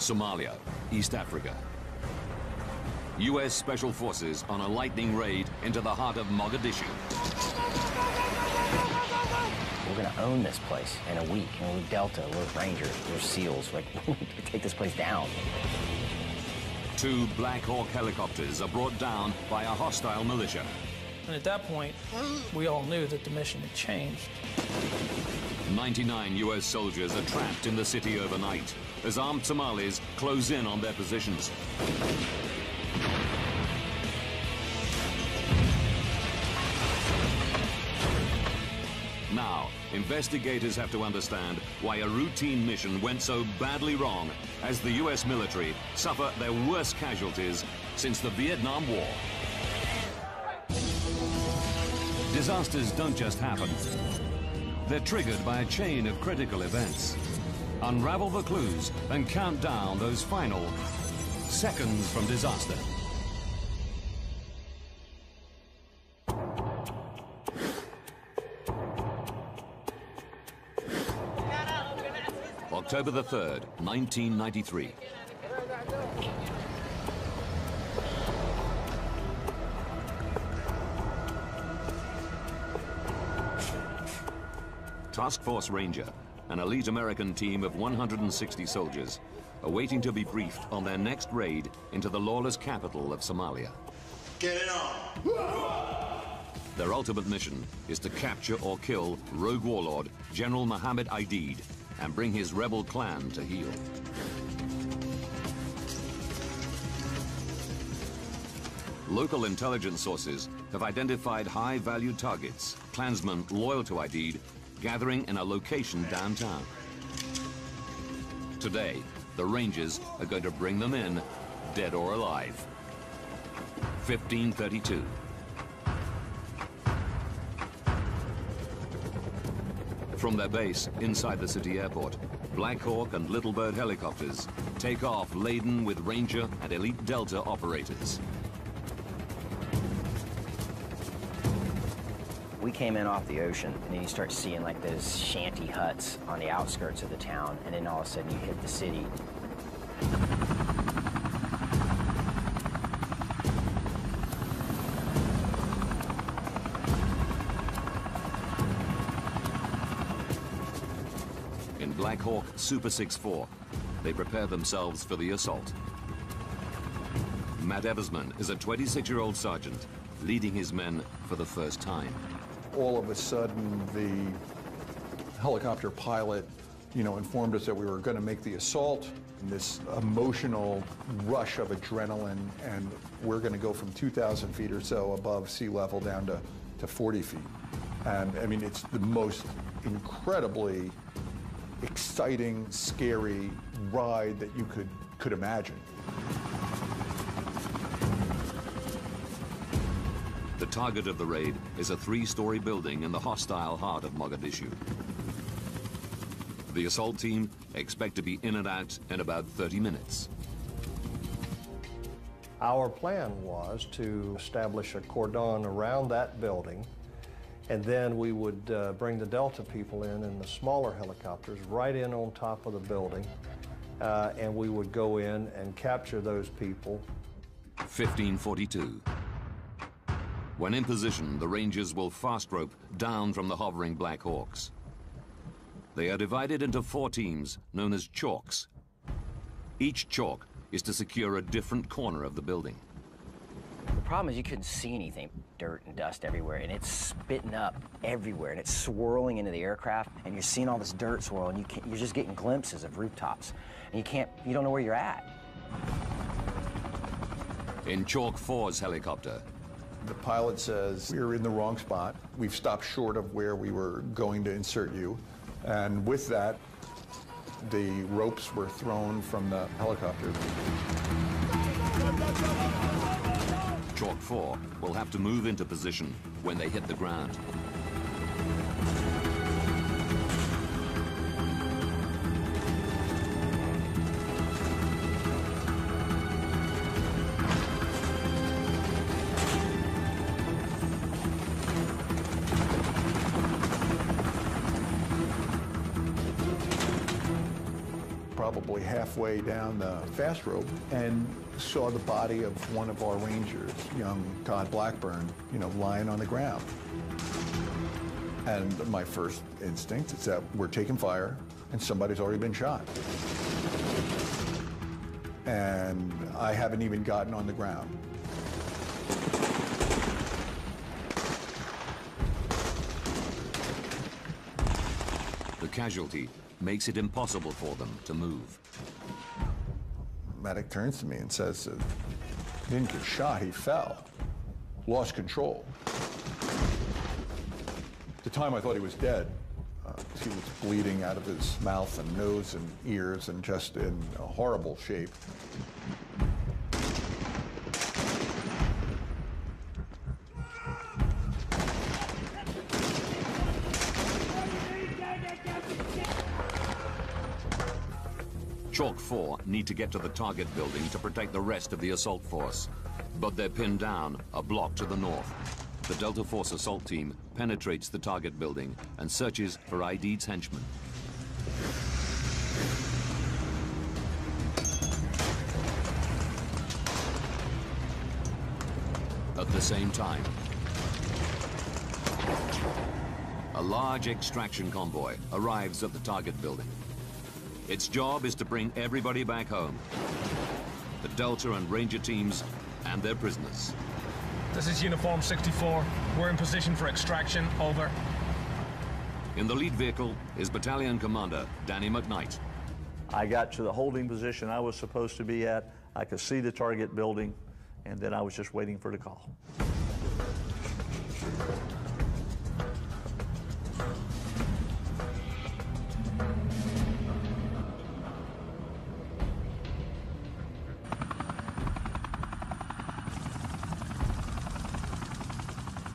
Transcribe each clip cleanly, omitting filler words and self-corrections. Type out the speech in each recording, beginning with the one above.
Somalia, East Africa. U.S. Special Forces on a lightning raid into the heart of Mogadishu. We're going to own this place in a week. And we're Delta, we're Ranger, we're SEALs. Like, we take this place down. 2 Black Hawk helicopters are brought down by a hostile militia. And at that point, we all knew that the mission had changed. 99 U.S. soldiers are trapped in the city overnight as armed Somalis close in on their positions. Now, investigators have to understand why a routine mission went so badly wrong as the U.S. military suffer their worst casualties since the Vietnam War. Disasters don't just happen. They're triggered by a chain of critical events. Unravel the clues and count down those final seconds from disaster. October the 3rd, 1993. Task Force Ranger, an elite American team of 160 soldiers, are waiting to be briefed on their next raid into the lawless capital of Somalia. Get it on! Their ultimate mission is to capture or kill rogue warlord General Mohammed Aidid and bring his rebel clan to heel. Local intelligence sources have identified high-value targets, Klansmen loyal to Aidid, gathering in a location downtown. Today, the Rangers are going to bring them in, dead or alive. 1532. From their base inside the city airport, Black Hawk and Little Bird helicopters take off laden with Ranger and elite Delta operators. We came in off the ocean, and then you start seeing like those shanty huts on the outskirts of the town, and then all of a sudden you hit the city. In Black Hawk Super 6-4, they prepare themselves for the assault. Matt Eversman is a 26-year-old sergeant leading his men for the first time. All of a sudden, the helicopter pilot, informed us that we were going to make the assault. And this emotional rush of adrenaline, and we're going to go from 2,000 feet or so above sea level down to 40 feet. And I mean, it's the most incredibly exciting, scary ride that you could imagine. The target of the raid is a 3-story building in the hostile heart of Mogadishu. The assault team expect to be in and out in about 30 minutes. Our plan was to establish a cordon around that building, and then we would bring the Delta people in the smaller helicopters right in on top of the building, and we would go in and capture those people. 1542. When in position, the Rangers will fast rope down from the hovering Black Hawks. They are divided into 4 teams known as chalks. Each chalk is to secure a different corner of the building. The problem is you couldn't see anything. Dirt and dust everywhere, and it's spitting up everywhere, and it's swirling into the aircraft, and you're seeing all this dirt swirl, and you're just getting glimpses of rooftops, and you don't know where you're at. In Chalk 4's helicopter, The pilot says, we're in the wrong spot. We've stopped short of where we were going to insert you. And with that, the ropes were thrown from the helicopter. Chalk 4 will have to move into position when they hit the ground. probably halfway down the fast rope and saw the body of one of our Rangers, young Todd Blackburn, lying on the ground. And my first instinct is that we're taking fire and somebody's already been shot. And I haven't even gotten on the ground. The casualty makes it impossible for them to move. Medic turns to me and says, he didn't get shot, he fell. Lost control. At the time I thought he was dead. He was bleeding out of his mouth and nose and ears and just in a horrible shape. Chalk 4 need to get to the target building to protect the rest of the assault force. But they're pinned down a block to the north. The Delta Force assault team penetrates the target building and searches for ID's henchmen. At the same time, a large extraction convoy arrives at the target building. Its job is to bring everybody back home. The Delta and Ranger teams and their prisoners. This is Uniform 64. We're in position for extraction. Over. In the lead vehicle is Battalion Commander Danny McKnight. I got to the holding position I was supposed to be at. I could see the target building, and then I was just waiting for the call.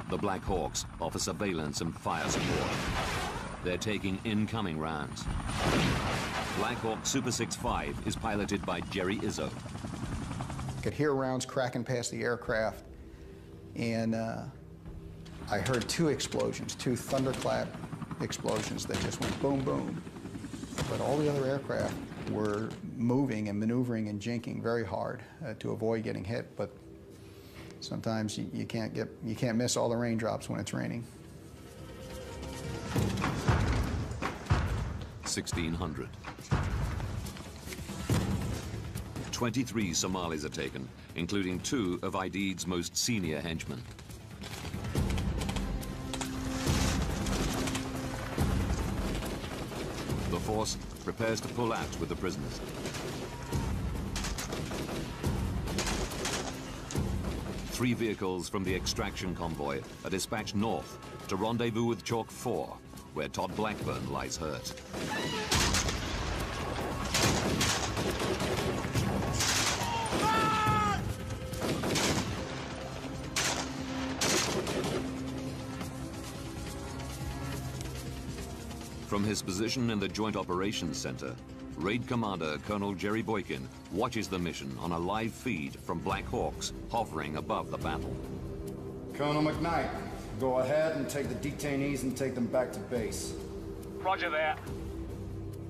The Black Hawks offer surveillance and fire support. They're taking incoming rounds. Black Hawk Super 6-5 is piloted by Jerry Izzo. Could hear rounds cracking past the aircraft, and I heard two explosions, two thunderclap explosions that just went boom, boom. But all the other aircraft were moving and maneuvering and jinking very hard to avoid getting hit, but sometimes you can't miss all the raindrops when it's raining. 1600. 23 Somalis are taken, including 2 of ID's most senior henchmen. The force prepares to pull out with the prisoners. Three vehicles from the extraction convoy are dispatched north to rendezvous with Chalk 4, where Todd Blackburn lies hurt. From his position in the Joint Operations Center, Raid Commander Colonel Jerry Boykin watches the mission on a live feed from Black Hawks hovering above the battle. Colonel McKnight, go ahead and take the detainees and take them back to base. Roger that.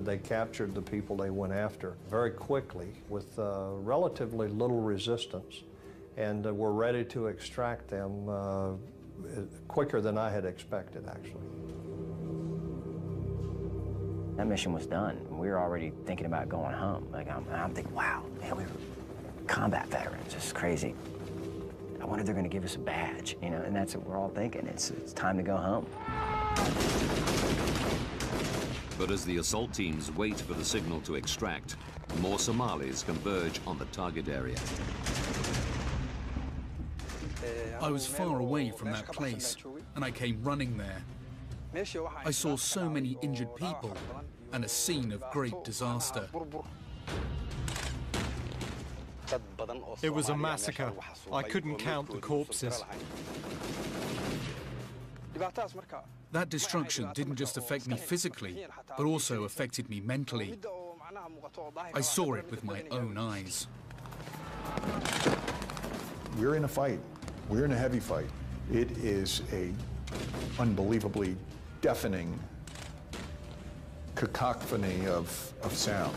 They captured the people they went after very quickly with relatively little resistance, and were ready to extract them quicker than I had expected, actually. That mission was done. We were already thinking about going home. Like, I'm thinking, wow, man, we were combat veterans. It's crazy. I wonder if they're going to give us a badge, you know, and that's what we're all thinking. It's time to go home. But as the assault teams wait for the signal to extract, more Somalis converge on the target area. I was far away from that place, and I came running there. I saw so many injured people and a scene of great disaster. It was a massacre. I couldn't count the corpses. That destruction didn't just affect me physically, but also affected me mentally. I saw it with my own eyes. We're in a fight. We're in a heavy fight. It is a unbelievably deafening cacophony of sound.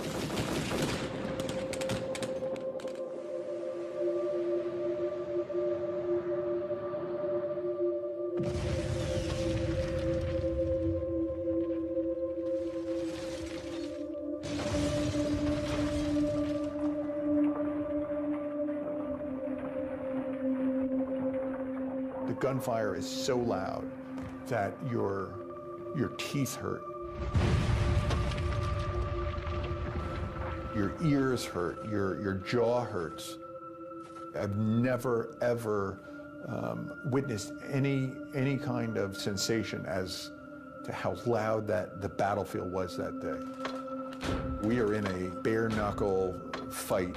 The gunfire is so loud that your teeth hurt. Your ears hurt, your jaw hurts. I've never, ever witnessed any kind of sensation as to how loud the battlefield was that day. We are in a bare-knuckle fight,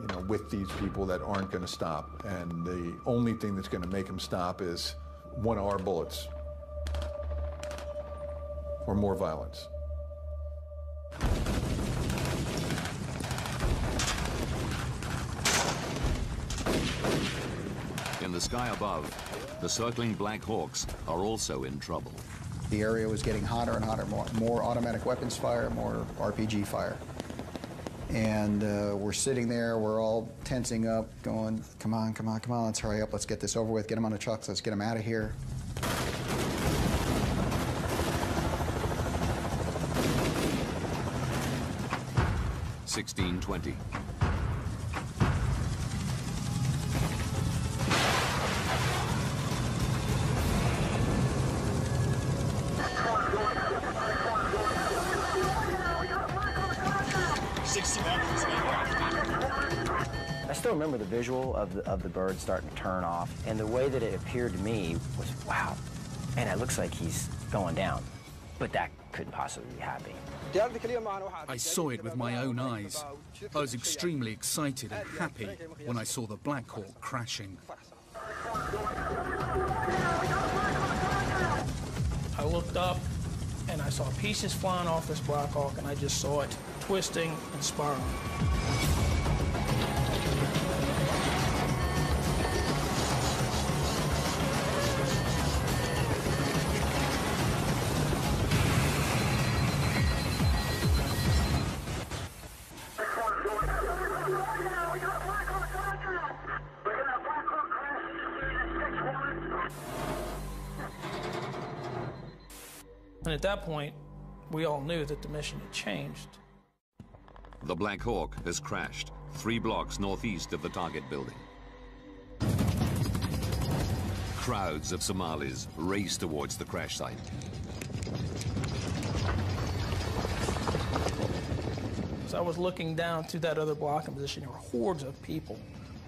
you know, with these people that aren't going to stop, and the only thing that's going to make them stop is one of our bullets or more violence. In the sky above, the circling Black Hawks are also in trouble. The area was getting hotter and hotter, more automatic weapons fire, more RPG fire. And we're sitting there, we're all tensing up, going, come on, come on, come on, let's hurry up, let's get this over with, get them on the trucks, let's get them out of here. (16:20). I still remember the visual of the bird starting to turn off, and the way that it appeared to me was, wow, and it looks like he's going down, but that couldn't possibly be happening. I saw it with my own eyes. I was extremely excited and happy when I saw the Black Hawk crashing. I looked up and I saw pieces flying off this Black Hawk, and I just saw it twisting and spiraling. And at that point, we all knew that the mission had changed. The Black Hawk has crashed 3 blocks northeast of the target building. Crowds of Somalis race towards the crash site. As I was looking down through that other blocking position, there were hordes of people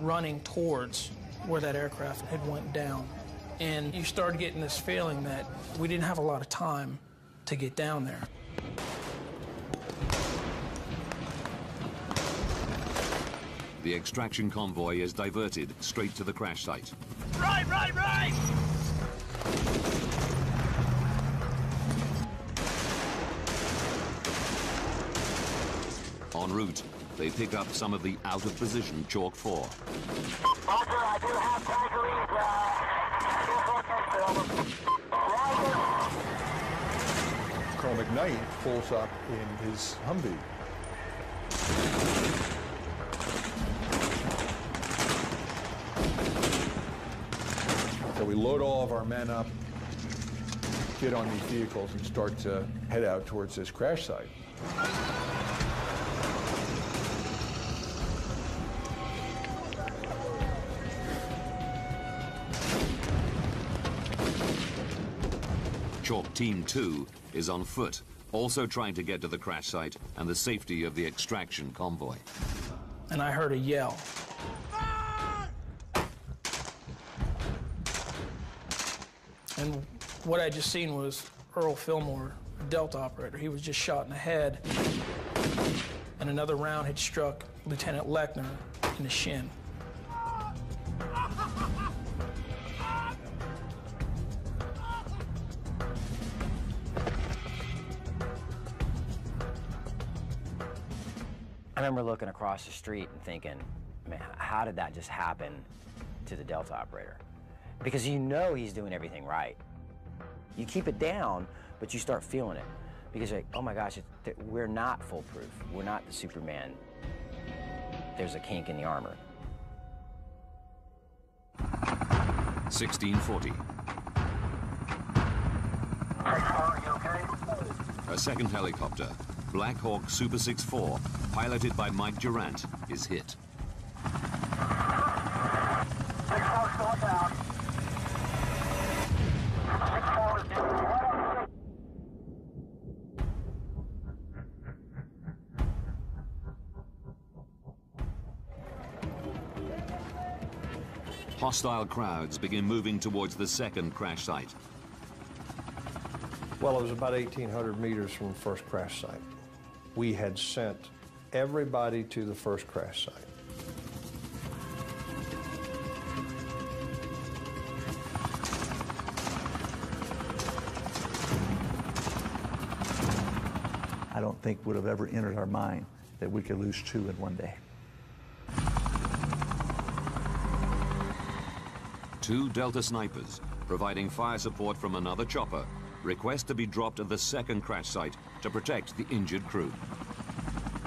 running towards where that aircraft had went down. And you started getting this feeling that we didn't have a lot of time to get down there. The extraction convoy is diverted straight to the crash site. Right, right, right! En route, they pick up some of the out-of-position Chalk 4. Roger, I do have Colonel McKnight pulls up in his Humvee. So we load all of our men up, get on these vehicles, and start to head out towards this crash site. Chalk Team 2 is on foot, also trying to get to the crash site and the safety of the extraction convoy. And I heard a yell. And what I just seen was Earl Fillmore, a Delta operator. He was just shot in the head, and another round had struck Lieutenant Lechner in the shin. I remember looking across the street and thinking, man, how did that just happen to the Delta operator? Because you know he's doing everything right. You keep it down, but you start feeling it. Because you're like, oh my gosh, we're not foolproof. We're not the Superman. There's a kink in the armor. 1640. A second helicopter, Black Hawk Super 6-4, piloted by Mike Durant, is hit. Hostile crowds begin moving towards the second crash site. Well, it was about 1,800 meters from the first crash site. We had sent everybody to the first crash site. I don't think would have ever entered our mind that we could lose 2 in one day. 2 Delta snipers, providing fire support from another chopper, request to be dropped at the second crash site to protect the injured crew.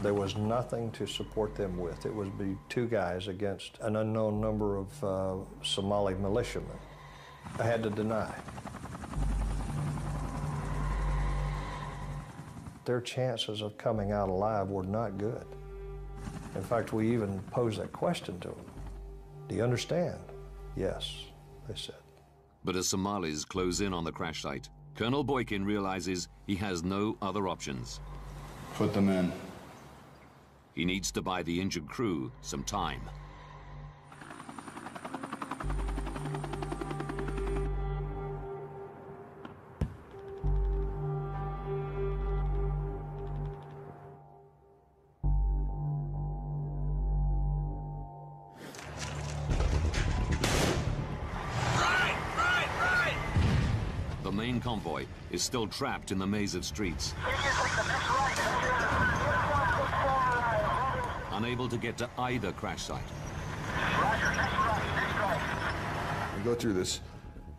There was nothing to support them with. It would be 2 guys against an unknown number of Somali militiamen. I had to deny. Their chances of coming out alive were not good. In fact, we even posed that question to them. Do you understand? Yes, they said. But as Somalis close in on the crash site, Colonel Boykin realizes he has no other options. Put them in. He needs to buy the injured crew some time. The main convoy is still trapped in the maze of streets. Unable to get to either crash site. We go through this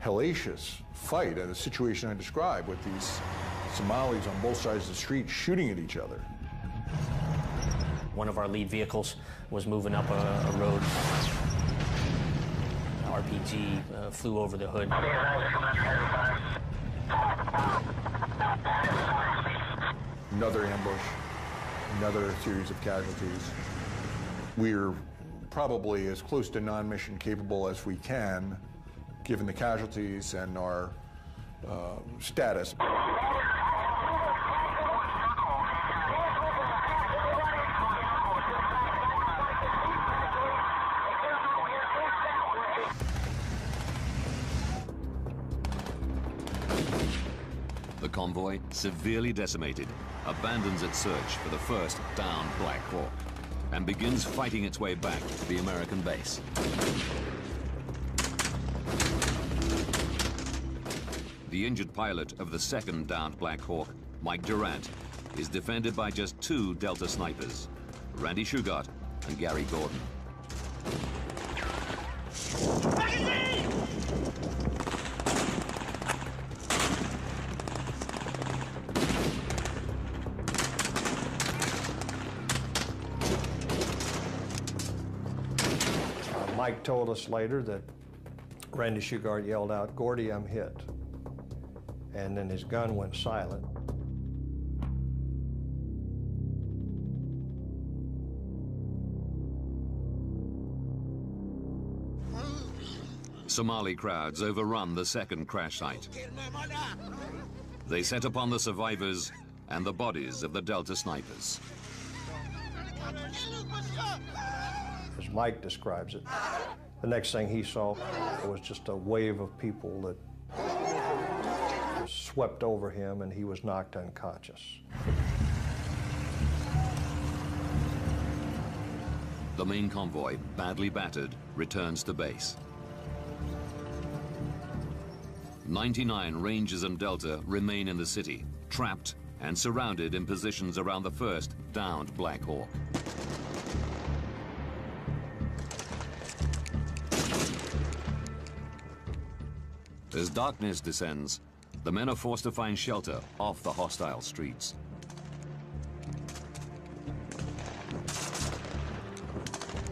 hellacious fight and the situation I described with these Somalis on both sides of the street shooting at each other. One of our lead vehicles was moving up a road. An RPG flew over the hood. Another ambush, another series of casualties. We're probably as close to non-mission capable as we can, given the casualties and our status. The convoy, severely decimated, abandons its search for the first downed Black Hawk and begins fighting its way back to the American base. The injured pilot of the second downed Black Hawk, Mike Durant, is defended by just 2 Delta snipers, Randy Shugart and Gary Gordon. Mike told us later that Randy Shugart yelled out, "Gordy, I'm hit." And then his gun went silent. Somali crowds overrun the second crash site. They set upon the survivors and the bodies of the Delta snipers. As Mike describes it, the next thing he saw was just a wave of people that swept over him and he was knocked unconscious. The main convoy, badly battered, returns to base. 99 Rangers and Delta remain in the city, trapped and surrounded in positions around the first downed Black Hawk. As darkness descends, The men are forced to find shelter off the hostile streets.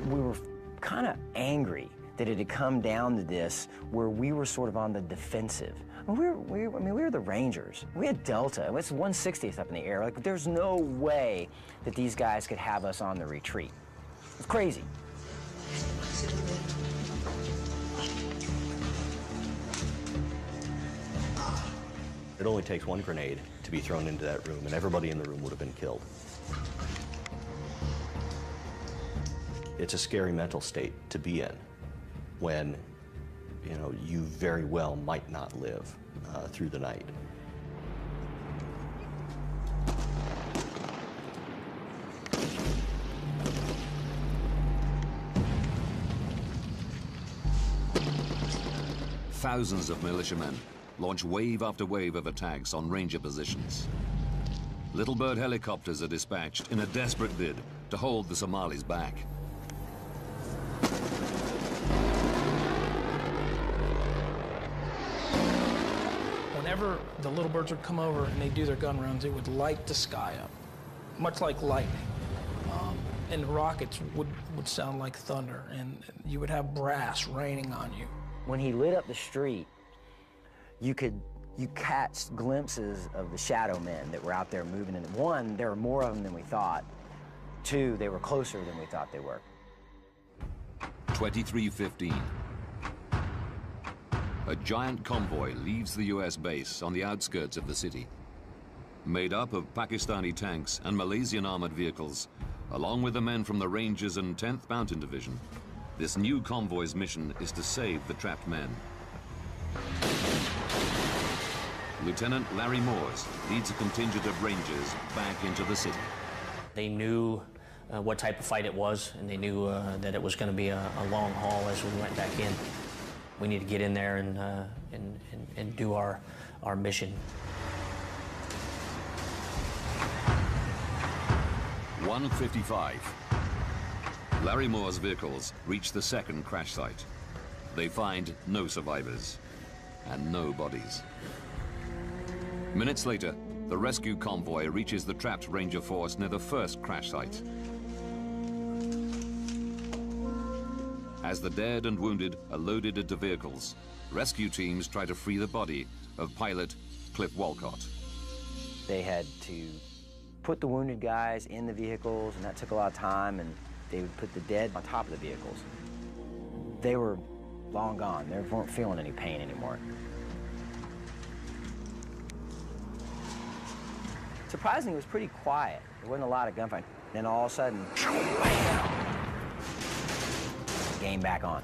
We were kind of angry that it had come down to this where we were sort of on the defensive. We were the Rangers. We had Delta. It's 160th up in the air. Like, there's no way that these guys could have us on the retreat. It's crazy. It only takes one grenade to be thrown into that room, and everybody in the room would have been killed. It's a scary mental state to be in when, you know, you very well might not live through the night. Thousands of militiamen launch wave after wave of attacks on Ranger positions. Little Bird helicopters are dispatched in a desperate bid to hold the Somalis back. Whenever the Little Birds would come over and they'd do their gun rounds, it would light the sky up, much like lightning. And the rockets would sound like thunder, and you would have brass raining on you. When he lit up the street, you catch glimpses of the shadow men that were out there moving. And one, there were more of them than we thought. Two, they were closer than we thought they were. 2315. A giant convoy leaves the U.S. base on the outskirts of the city. Made up of Pakistani tanks and Malaysian armored vehicles, along with the men from the Rangers and 10th Mountain Division, this new convoy's mission is to save the trapped men. Lieutenant Larry Moores leads a contingent of Rangers back into the city. They knew what type of fight it was, and they knew that it was going to be a long haul as we went back in. We need to get in there and do our mission. 1:55. Larry Moore's vehicles reach the second crash site. They find no survivors and no bodies. Minutes later, the rescue convoy reaches the trapped Ranger force near the first crash site. As the dead and wounded are loaded into vehicles, rescue teams try to free the body of pilot Cliff Walcott. They had to put the wounded guys in the vehicles, and that took a lot of time, and they would put the dead on top of the vehicles. They were long gone. They weren't feeling any pain anymore. Surprisingly, it was pretty quiet. There wasn't a lot of gunfighting. Then all of a sudden, bam! Game back on.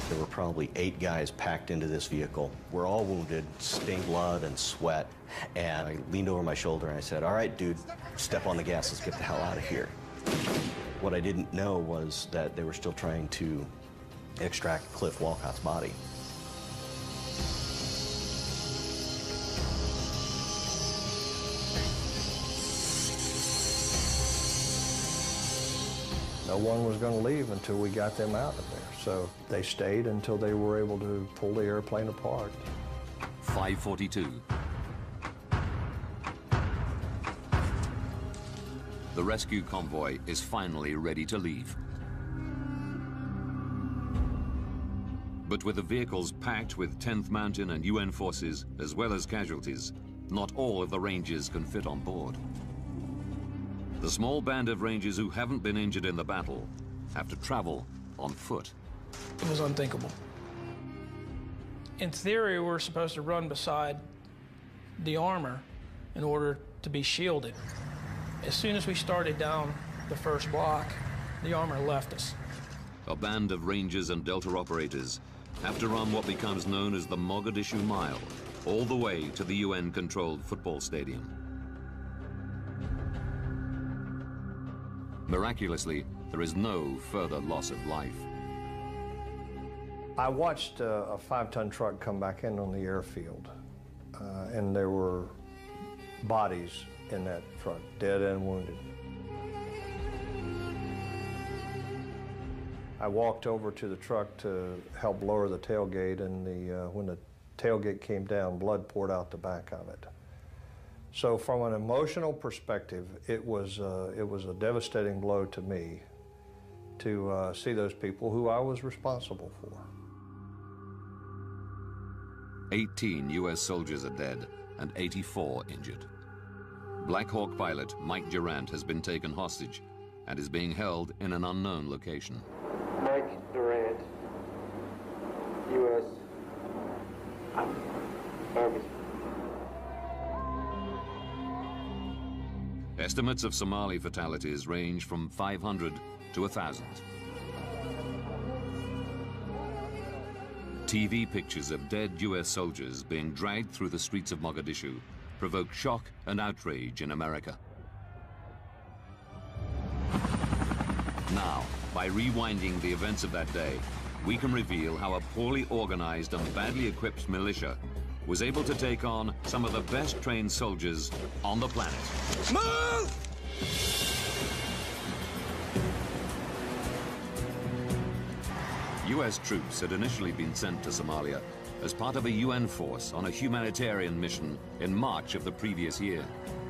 There were probably 8 guys packed into this vehicle. We're all wounded, stained blood and sweat. And I leaned over my shoulder and I said, "All right, dude, step on the gas, let's get the hell out of here." What I didn't know was that they were still trying to extract Cliff Walcott's body. No one was going to leave until we got them out of there. So they stayed until they were able to pull the airplane apart. 5:42. The rescue convoy is finally ready to leave. But with the vehicles packed with 10th Mountain and UN forces, as well as casualties, not all of the Rangers can fit on board. The small band of Rangers who haven't been injured in the battle have to travel on foot. It was unthinkable. In theory, we're supposed to run beside the armor in order to be shielded. As soon as we started down the first block, the armor left us. A band of Rangers and Delta operators have to run what becomes known as the Mogadishu Mile, all the way to the UN-controlled football stadium. Miraculously, there is no further loss of life. I watched a 5-ton truck come back in on the airfield, and there were bodies in that truck, dead and wounded. I walked over to the truck to help lower the tailgate, and when the tailgate came down, blood poured out the back of it. So from an emotional perspective, it was a devastating blow to me to see those people who I was responsible for. 18 U.S. soldiers are dead and 84 injured. Black Hawk pilot Mike Durant has been taken hostage and is being held in an unknown location. Mike Durant, U.S. Army. Estimates of Somali fatalities range from 500 to 1,000. TV pictures of dead U.S. soldiers being dragged through the streets of Mogadishu provoke shock and outrage in America. Now, by rewinding the events of that day, we can reveal how a poorly organized and badly equipped militia was able to take on some of the best trained soldiers on the planet. Move! U.S. troops had initially been sent to Somalia as part of a UN force on a humanitarian mission in March of the previous year.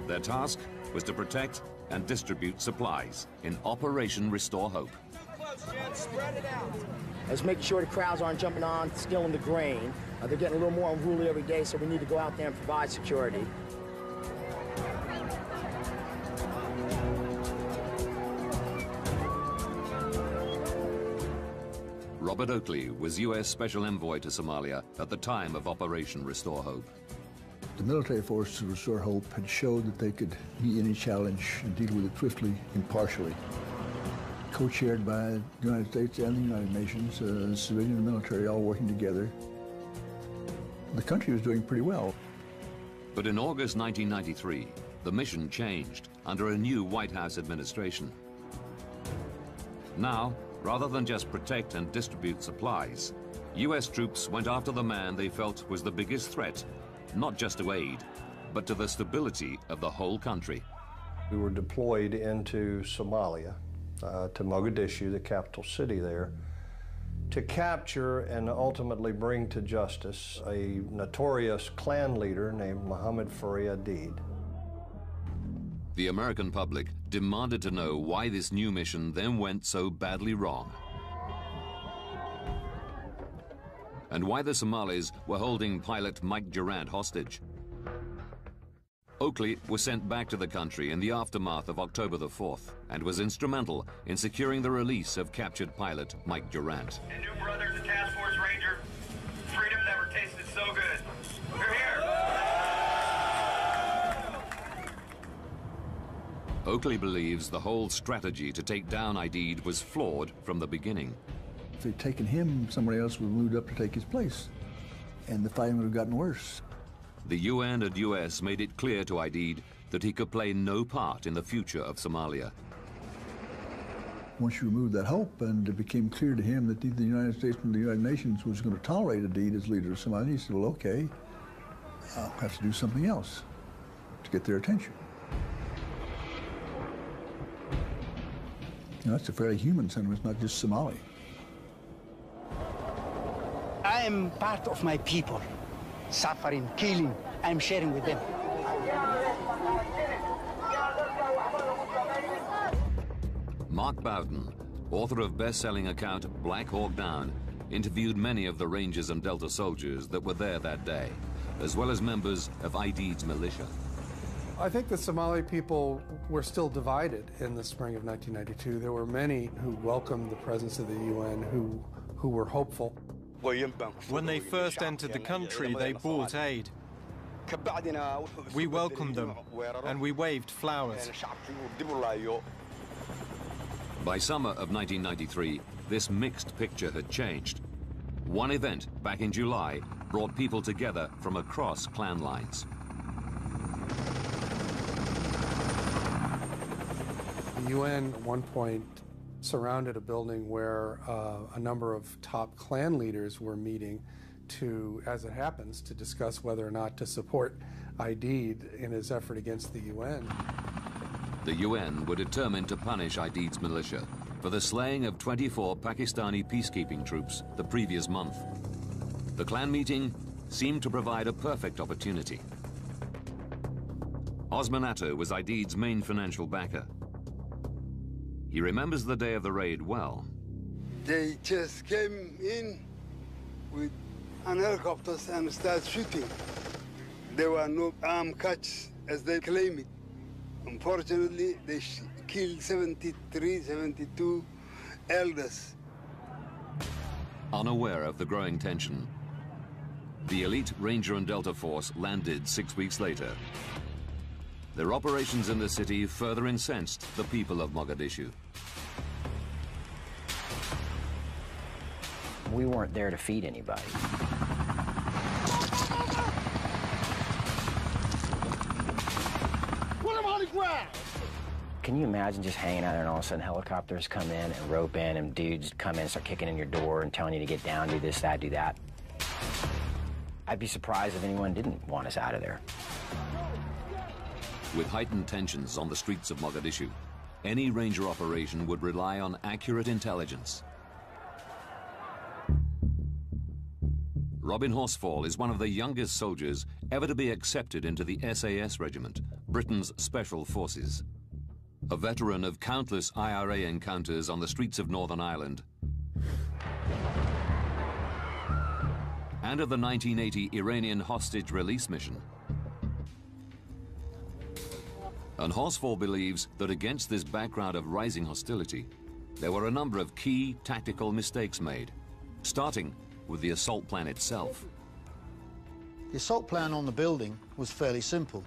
Their task was to protect and distribute supplies in Operation Restore Hope. Let's make sure the crowds aren't jumping on, stealing the grain. They're getting a little more unruly every day, so we need to go out there and provide security. Robert Oakley was U.S. Special Envoy to Somalia at the time of Operation Restore Hope. The military forces of Restore Hope had showed that they could meet any challenge and deal with it swiftly, impartially. Co-chaired by the United States and the United Nations, civilian and military all working together. The country was doing pretty well. But in August 1993, the mission changed under a new White House administration. Now, rather than just protect and distribute supplies, U.S. troops went after the man they felt was the biggest threat, not just to aid, but to the stability of the whole country. We were deployed into Somalia, to Mogadishu, the capital city there, to capture and ultimately bring to justice a notorious clan leader named Mohammed Faridad. The American public demanded to know why this new mission then went so badly wrong, and why the Somalis were holding pilot Mike Durant hostage. Oakley was sent back to the country in the aftermath of October the 4th and was instrumental in securing the release of captured pilot Mike Durant. And new brother to Task Force Ranger, freedom never tasted so good. We're here. Oakley believes the whole strategy to take down Aidid was flawed from the beginning. If they'd taken him, somebody else would have moved up to take his place, and the fighting would have gotten worse. The UN and US made it clear to Aidid that he could play no part in the future of Somalia. Once you removed that hope, and it became clear to him that neither the United States nor the United Nations was going to tolerate Aidid as leader of Somalia, he said, well, okay, I'll have to do something else to get their attention. You know, that's a fairly human sentiment, it's not just Somali. I am part of my people, suffering, killing. I'm sharing with them. Mark Bowden, author of best-selling account Black Hawk Down, interviewed many of the Rangers and Delta soldiers that were there that day, as well as members of Aidid's militia. I think the Somali people were still divided in the spring of 1992. There were many who welcomed the presence of the UN, who were hopeful. When they first entered the country, they brought aid. We welcomed them, and we waved flowers. By summer of 1993, this mixed picture had changed. One event back in July brought people together from across clan lines. The UN at one point surrounded a building where a number of top clan leaders were meeting to, as it happens, to discuss whether or not to support Aidid in his effort against the UN. The UN were determined to punish Aidid's militia for the slaying of 24 Pakistani peacekeeping troops the previous month. The clan meeting seemed to provide a perfect opportunity. Osman Atto was Aidid's main financial backer. He remembers the day of the raid well. They just came in with an helicopter and started shooting. There were no armed catch, as they claim it. Unfortunately, they killed 73, 72 elders. Unaware of the growing tension, the elite Ranger and Delta Force landed 6 weeks later. Their operations in the city further incensed the people of Mogadishu. We weren't there to feed anybody. Put them on the ground! Can you imagine just hanging out there and all of a sudden helicopters come in and rope in and dudes come in and start kicking in your door and telling you to get down, do this, that, do that? I'd be surprised if anyone didn't want us out of there. With heightened tensions on the streets of Mogadishu, any Ranger operation would rely on accurate intelligence. Robin Horsfall is one of the youngest soldiers ever to be accepted into the SAS regiment, Britain's Special Forces. A veteran of countless IRA encounters on the streets of Northern Ireland, and of the 1980 Iranian hostage release mission. And Horsfall believes that against this background of rising hostility, there were a number of key tactical mistakes made, starting with the assault plan itself. The assault plan on the building was fairly simple.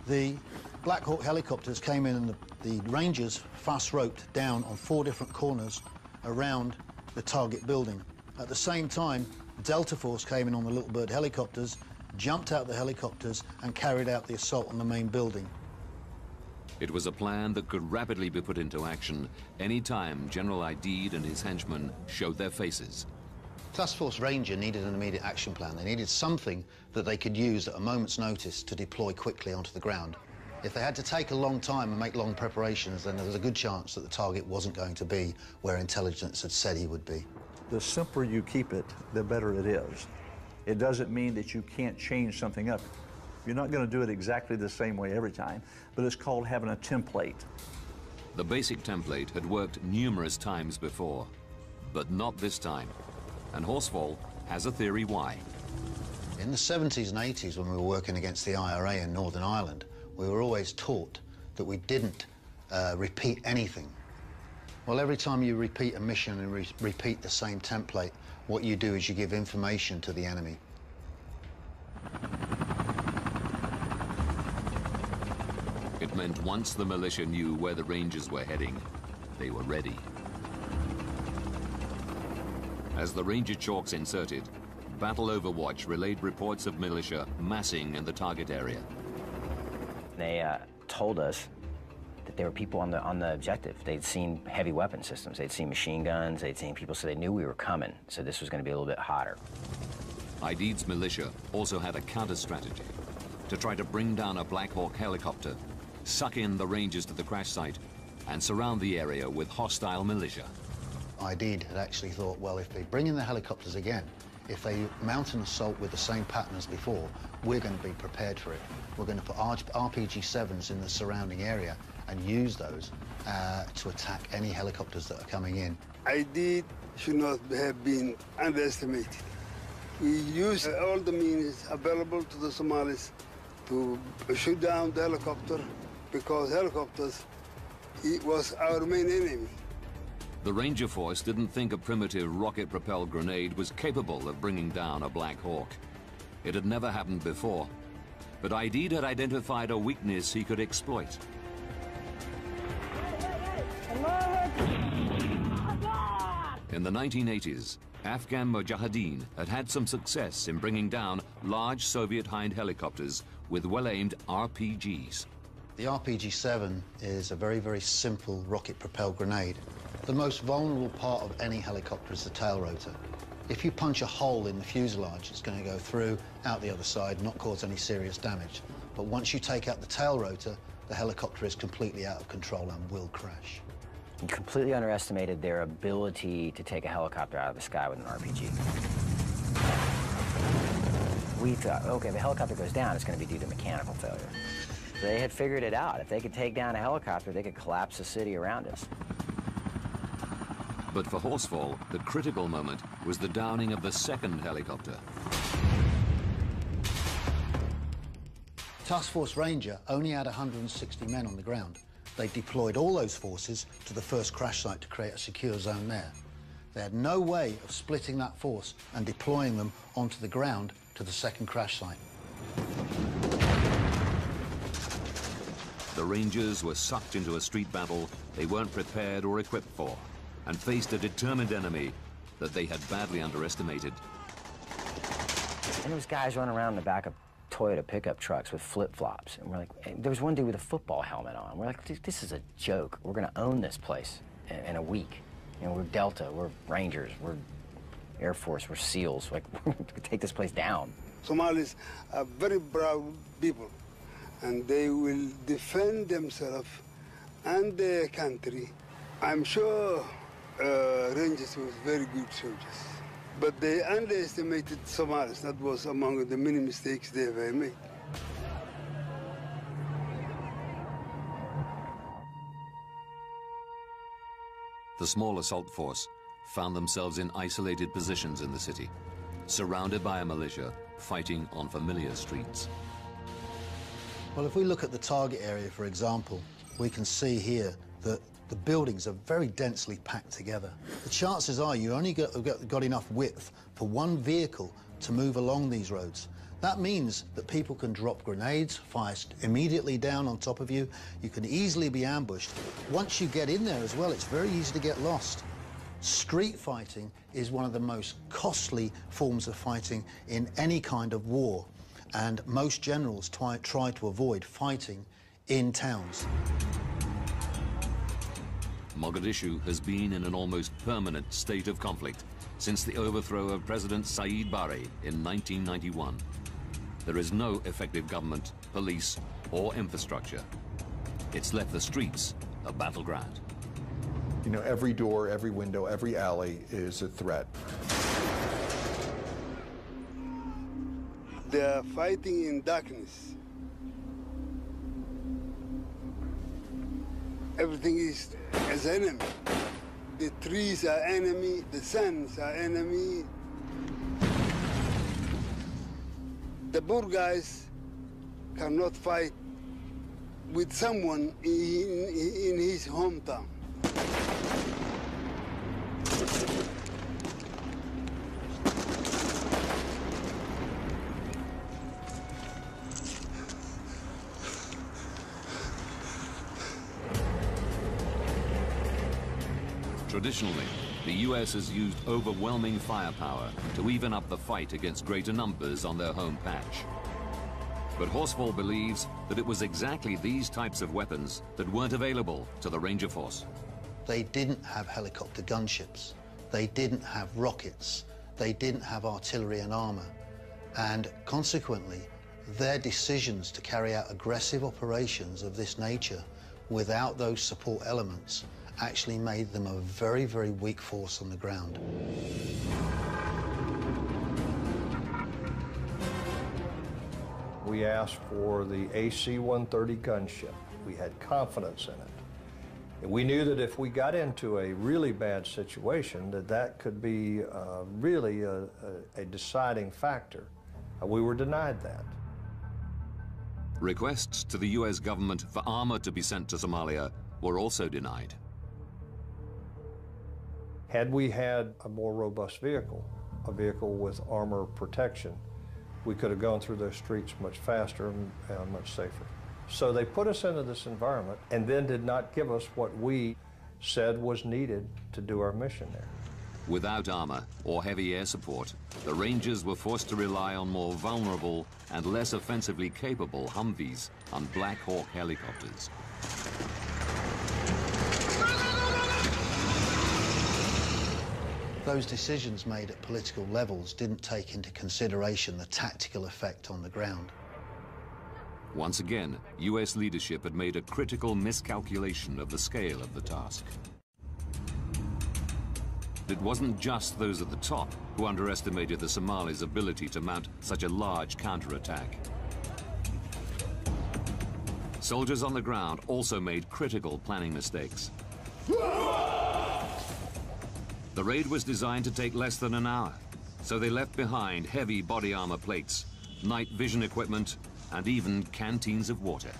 The Black Hawk helicopters came in and the Rangers fast roped down on 4 different corners around the target building. At the same time, Delta Force came in on the Little Bird helicopters, jumped out the helicopters and carried out the assault on the main building. It was a plan that could rapidly be put into action any time General Aidid and his henchmen showed their faces. Task Force Ranger needed an immediate action plan. They needed something that they could use at a moment's notice to deploy quickly onto the ground. If they had to take a long time and make long preparations, then there was a good chance that the target wasn't going to be where intelligence had said he would be. The simpler you keep it, the better it is. It doesn't mean that you can't change something up. You're not going to do it exactly the same way every time, but it's called having a template. The basic template had worked numerous times before, but not this time. And Horsfall has a theory why. In the 70s and 80s, when we were working against the IRA in Northern Ireland, we were always taught that we didn't repeat anything. Well, every time you repeat a mission and repeat the same template, what you do is you give information to the enemy. It meant once the militia knew where the Rangers were heading, they were ready. As the Ranger chalks inserted, Battle Overwatch relayed reports of militia massing in the target area. They told us that there were people on the objective. They'd seen heavy weapon systems. They'd seen machine guns. They'd seen people, so they knew we were coming. So this was going to be a little bit hotter. Aidid's militia also had a counter-strategy to try to bring down a Black Hawk helicopter, suck in the Rangers to the crash site, and surround the area with hostile militia. Aidid had actually thought, well, if they bring in the helicopters again, if they mount an assault with the same pattern as before, we're going to be prepared for it. We're going to put RPG-7s in the surrounding area and use those to attack any helicopters that are coming in. Aidid should not have been underestimated. We used all the means available to the Somalis to shoot down the helicopter, because helicopters, it was our main enemy. The Ranger Force didn't think a primitive rocket-propelled grenade was capable of bringing down a Black Hawk. It had never happened before, but Aidid had identified a weakness he could exploit. In the 1980s, Afghan Mujahideen had had some success in bringing down large Soviet Hind helicopters with well-aimed RPGs. The RPG-7 is a very, very simple rocket-propelled grenade. The most vulnerable part of any helicopter is the tail rotor. If you punch a hole in the fuselage, it's going to go through, out the other side, not cause any serious damage. But once you take out the tail rotor, the helicopter is completely out of control and will crash. You completely underestimated their ability to take a helicopter out of the sky with an RPG. We thought, okay, if a helicopter goes down, it's going to be due to mechanical failure. They had figured it out. If they could take down a helicopter, they could collapse the city around us. But for Horsfall, the critical moment was the downing of the second helicopter. Task Force Ranger only had 160 men on the ground. They deployed all those forces to the first crash site to create a secure zone there. They had no way of splitting that force and deploying them onto the ground to the second crash site. The Rangers were sucked into a street battle they weren't prepared or equipped for, and faced a determined enemy that they had badly underestimated. And there was guys running around in the back of Toyota pickup trucks with flip-flops. And we're like, there was one dude with a football helmet on. We're like, this is a joke. We're gonna own this place in a week. You know, we're Delta, we're Rangers, we're Air Force, we're SEALs. Like, we're gonna take this place down. Somalis are very brave people, and they will defend themselves and their country. I'm sure Rangers was very good soldiers, but they underestimated Somalis. That was among the many mistakes they ever made. The small assault force found themselves in isolated positions in the city, surrounded by a militia fighting on familiar streets. Well, if we look at the target area, for example, we can see here that the buildings are very densely packed together. The chances are you only got enough width for one vehicle to move along these roads. That means that people can drop grenades, fire immediately down on top of you. You can easily be ambushed. Once you get in there as well, it's very easy to get lost. Street fighting is one of the most costly forms of fighting in any kind of war, and most generals try to avoid fighting in towns. Mogadishu has been in an almost permanent state of conflict since the overthrow of President Saeed Barre in 1991. There is no effective government, police, or infrastructure. It's left the streets a battleground. You know, every door, every window, every alley is a threat. They are fighting in darkness. Everything is as enemy. The trees are enemy, the suns are enemy. The poor guys cannot fight with someone in his hometown. Traditionally, the U.S. has used overwhelming firepower to even up the fight against greater numbers on their home patch. But Horsfall believes that it was exactly these types of weapons that weren't available to the Ranger Force. They didn't have helicopter gunships. They didn't have rockets. They didn't have artillery and armor. And consequently, their decisions to carry out aggressive operations of this nature without those support elements actually made them a very, very weak force on the ground. We asked for the AC-130 gunship. We had confidence in it. And we knew that if we got into a really bad situation, that could be really a deciding factor. We were denied that. Requests to the U.S. government for armor to be sent to Somalia were also denied. Had we had a more robust vehicle, a vehicle with armor protection, we could have gone through those streets much faster and much safer. So they put us into this environment and then did not give us what we said was needed to do our mission there. Without armor or heavy air support, the Rangers were forced to rely on more vulnerable and less offensively capable Humvees and Black Hawk helicopters. Those decisions made at political levels didn't take into consideration the tactical effect on the ground. Once again, U.S. leadership had made a critical miscalculation of the scale of the task. it wasn't just those at the top who underestimated the Somalis' ability to mount such a large counterattack. Soldiers on the ground also made critical planning mistakes. The raid was designed to take less than an hour, so they left behind heavy body armor plates, night vision equipment, and even canteens of water.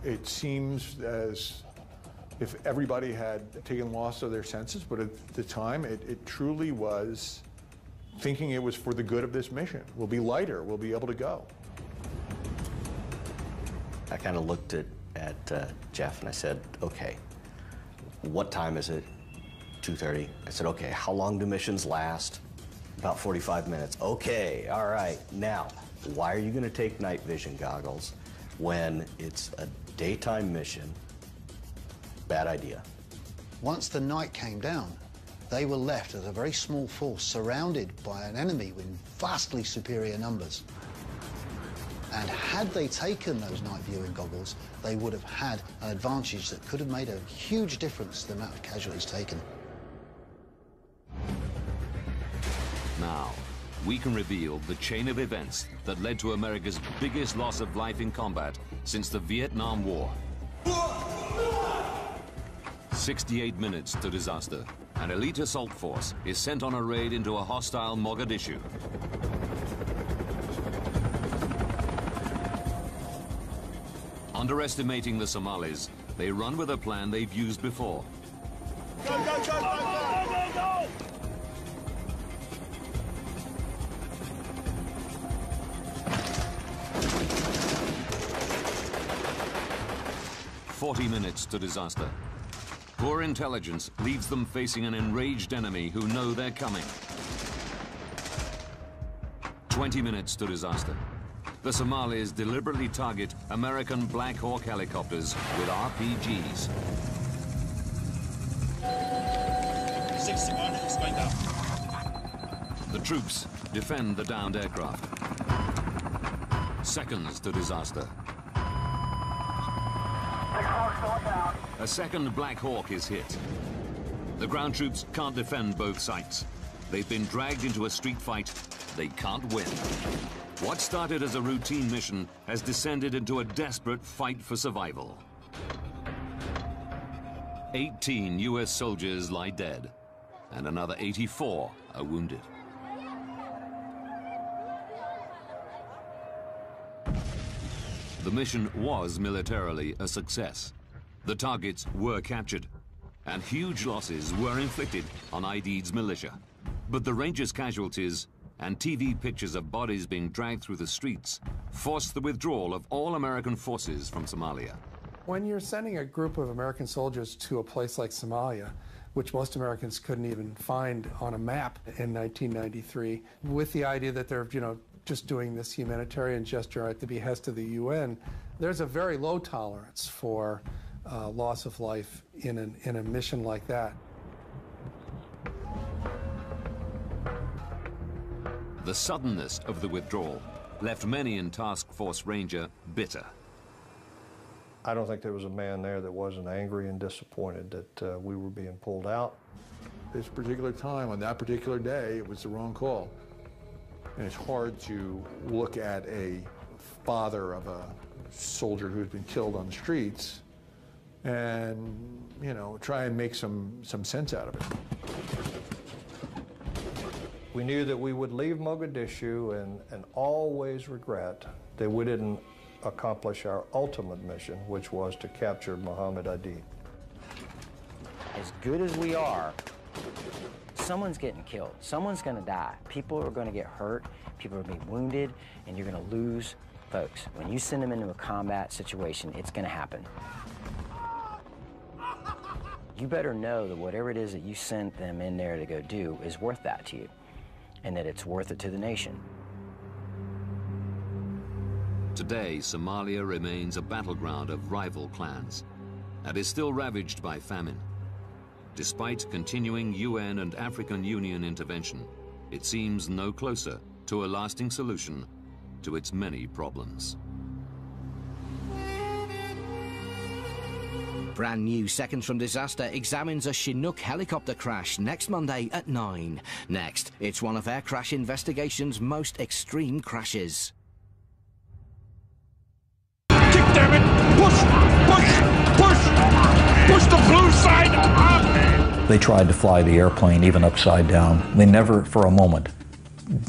It seems as if everybody had taken loss of their senses, but at the time, it truly was thinking it was for the good of this mission. We'll be lighter, we'll be able to go. I kind of looked at Jeff and I said, okay, what time is it? 2:30. I said, okay, how long do missions last? About 45 minutes. Okay, all right. Now, why are you going to take night vision goggles when it's a daytime mission? Bad idea. Once the night came down, they were left as a very small force surrounded by an enemy with vastly superior numbers. And had they taken those night viewing goggles, they would have had an advantage that could have made a huge difference to the amount of casualties taken. Now, we can reveal the chain of events that led to America's biggest loss of life in combat since the Vietnam War. 68 minutes to disaster. An elite assault force is sent on a raid into a hostile Mogadishu. Underestimating the Somalis, they run with a plan they've used before. Go, go, go, go, go, go, go! 40 minutes to disaster. Poor intelligence leaves them facing an enraged enemy who know they're coming. 20 minutes to disaster. The Somalis deliberately target American Black Hawk helicopters with RPGs. 61 is going down. The troops defend the downed aircraft. Seconds to disaster. A second Black Hawk is hit. The ground troops can't defend both sites. They've been dragged into a street fight. They can't win. What started as a routine mission has descended into a desperate fight for survival. 18 US soldiers lie dead, and another 84 are wounded. The mission was militarily a success. The targets were captured, and huge losses were inflicted on ID's militia. But the Rangers' casualties and TV pictures of bodies being dragged through the streets forced the withdrawal of all American forces from Somalia. When you're sending a group of American soldiers to a place like Somalia, which most Americans couldn't even find on a map in 1993, with the idea that they're, just doing this humanitarian gesture at the behest of the UN, there's a very low tolerance for loss of life in a mission like that. The suddenness of the withdrawal left many in Task Force Ranger bitter. I don't think there was a man there that wasn't angry and disappointed that we were being pulled out. This particular time, on that particular day, it was the wrong call. And it's hard to look at a father of a soldier who's been killed on the streets and, try and make some sense out of it. We knew that we would leave Mogadishu and always regret that we didn't accomplish our ultimate mission, which was to capture Muhammad Adi. As good as we are, someone's getting killed. Someone's going to die. People are going to get hurt. People are going to be wounded, and you're going to lose folks. When you send them into a combat situation, it's going to happen. You better know that whatever it is that you sent them in there to go do is worth that to you, and that it's worth it to the nation. Today, Somalia remains a battleground of rival clans and is still ravaged by famine. Despite continuing UN and African Union intervention, it seems no closer to a lasting solution to its many problems. Brand new Seconds from Disaster examines a Chinook helicopter crash next Monday at 9. Next, it's one of Air Crash Investigation's most extreme crashes. Damn it! Push! Push! Push! Push the blue side up! They tried to fly the airplane even upside down. They never for a moment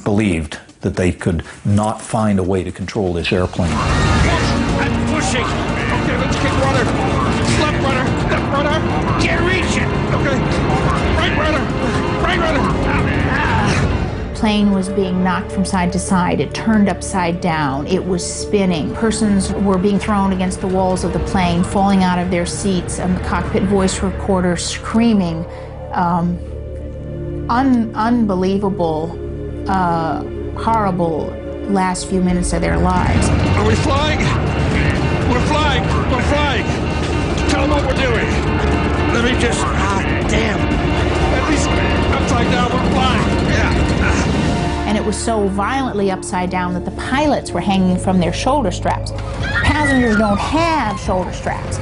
believed that they could not find a way to control this airplane. I'm pushing! Okay, let's get rudder! Left rudder! Can't reach it! Okay! Right rudder! Right rudder! Plane was being knocked from side to side. It turned upside down. It was spinning. Persons were being thrown against the walls of the plane, falling out of their seats, and the cockpit voice recorder screaming. Unbelievable, horrible last few minutes of their lives. Are we flying? We're flying! We're flying! Tell them what we're doing! Let me just... damn! At least upside down, we're flying! Yeah! And it was so violently upside down that the pilots were hanging from their shoulder straps. Passengers don't have shoulder straps.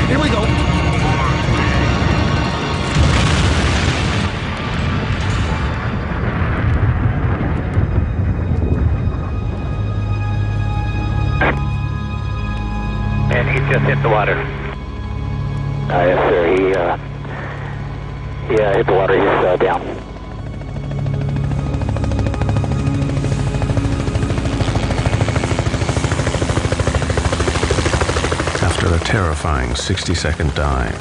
Here we go. And he just hit the water. Yes, sir. He hit the water. He's down. After a terrifying 60-second dive,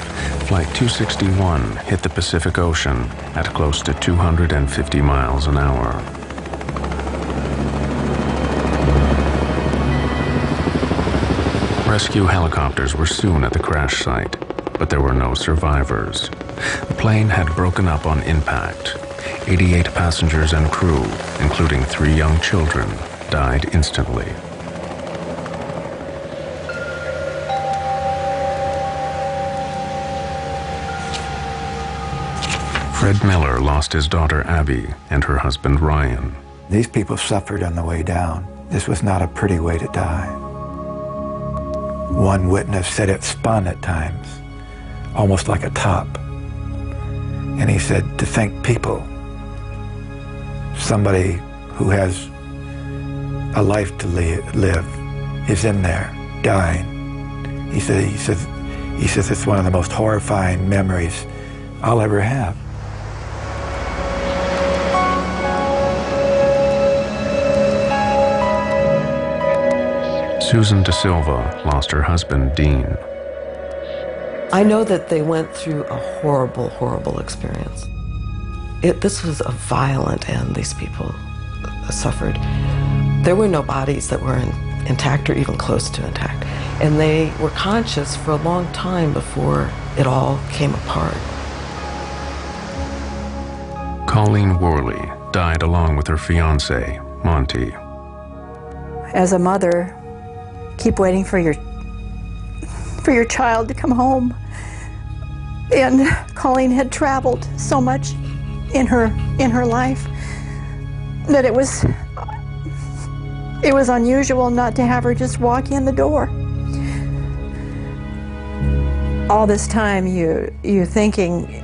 Flight 261 hit the Pacific Ocean at close to 250 miles an hour. Rescue helicopters were soon at the crash site, but there were no survivors. The plane had broken up on impact. 88 passengers and crew, including 3 young children, died instantly. Fred Miller lost his daughter Abby and her husband Ryan. These people suffered on the way down. This was not a pretty way to die. One witness said it spun at times, almost like a top. And he said, to think people, somebody who has a life to live is in there, dying. He says it's one of the most horrifying memories I'll ever have. Susan De Silva lost her husband, Dean. I know that they went through a horrible, horrible experience. This was a violent end. These people suffered. There were no bodies that were intact or even close to intact. And they were conscious for a long time before it all came apart. Colleen Worley died along with her fiancé, Monty. As a mother, keep waiting for your child to come home. And Colleen had traveled so much in her life that it was unusual not to have her just walk in the door. All this time you're thinking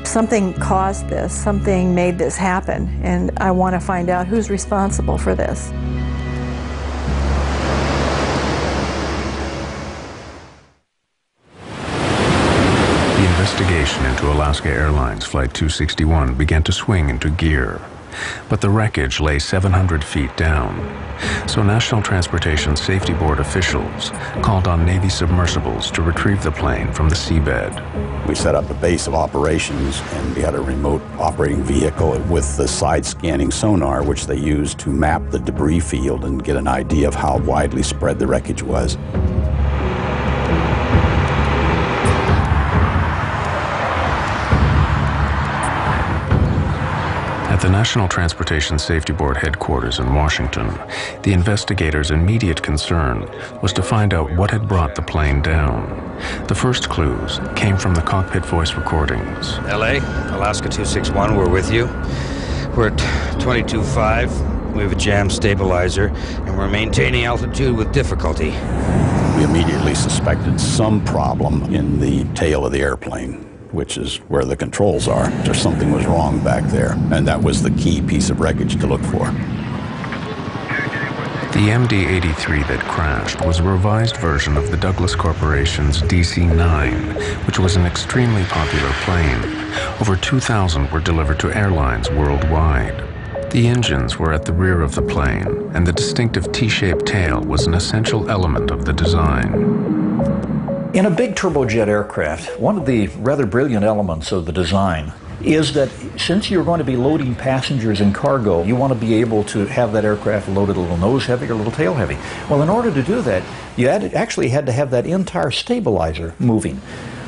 something caused this, something made this happen, and I want to find out who's responsible for this. The investigation into Alaska Airlines Flight 261 began to swing into gear, but the wreckage lay 700 feet down. So National Transportation Safety Board officials called on Navy submersibles to retrieve the plane from the seabed. We set up a base of operations, and we had a remote operating vehicle with the side-scanning sonar, which they used to map the debris field and get an idea of how widely spread the wreckage was. At the National Transportation Safety Board headquarters in Washington, the investigators' immediate concern was to find out what had brought the plane down. The first clues came from the cockpit voice recordings. LA, Alaska 261, we're with you. We're at 22.5. We have a jam stabilizer, and we're maintaining altitude with difficulty. We immediately suspected some problem in the tail of the airplane, which is where the controls are. Or something was wrong back there, and that was the key piece of wreckage to look for. The MD-83 that crashed was a revised version of the Douglas Corporation's DC-9, which was an extremely popular plane. Over 2,000 were delivered to airlines worldwide. The engines were at the rear of the plane, and the distinctive T-shaped tail was an essential element of the design. In a big turbojet aircraft, one of the rather brilliant elements of the design is that since you're going to be loading passengers and cargo, you want to be able to have that aircraft loaded a little nose heavy or a little tail heavy. Well, in order to do that, you actually had to have that entire stabilizer moving.